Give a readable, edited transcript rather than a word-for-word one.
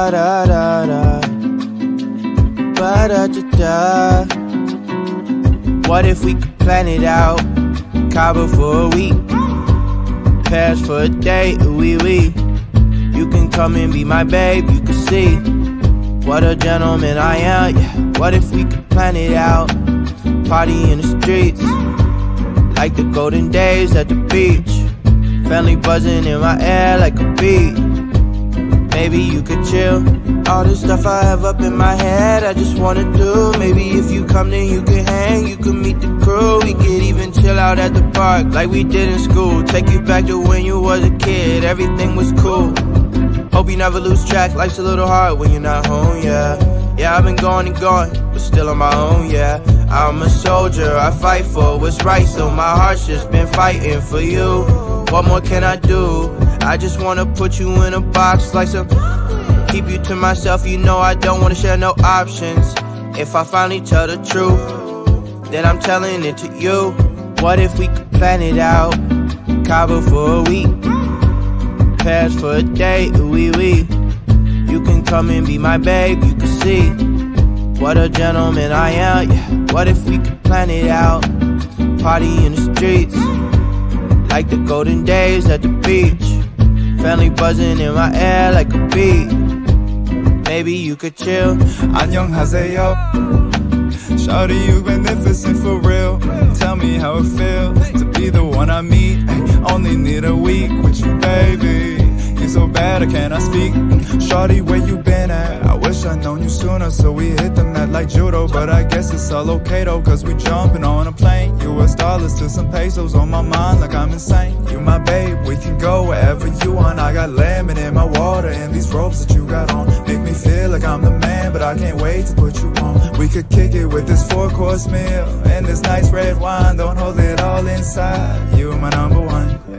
ba da da da, ba da da da. What if we could plan it out? Cabo for a week, Paris for a day, ooh wee. You can come and be my babe, you can see what a gentleman I am, yeah. What if we could plan it out? Party in the streets, like the golden days at the beach. Family buzzing in my air like a bee. Maybe you could chill. All this stuff I have up in my head, I just wanna do. Maybe if you come then you can hang, you can meet the crew. We could even chill out at the park like we did in school. Take you back to when you was a kid, everything was cool. Hope you never lose track, life's a little hard when you're not home, yeah. Yeah, I've been going and going, but still on my own, yeah. I'm a soldier, I fight for what's right, so my heart's just been fighting for you. What more can I do? I just wanna put you in a box like some... Keep you to myself, you know I don't wanna share no options. If I finally tell the truth, then I'm telling it to you. What if we could plan it out? Cabo for a week, Paris for a day, ooh wee. You can come and be my babe, you can see what a gentleman I am, yeah. What if we could plan it out? Party in the streets, like the golden days at the beach. Family buzzing in my air like a bee. Maybe you could chill. 안녕하세요. Shawty, you magnificent for real. Tell me how it feels to be the one I meet. Only need a week with you, baby. You're so bad, I cannot speak. Shawty, where you been at? I wish I'd known you sooner, so we hit the mat like judo. But I guess it's all okay though, cause we jumping on a plane. US dollars to some pesos on my mind like I'm insane. You my babe, we can go wherever you want. I got lemon in my water and these robes that you got on make me feel like I'm the man, but I can't wait to put you on. We could kick it with this 4-course meal and this nice red wine. Don't hold it all inside, you my number one.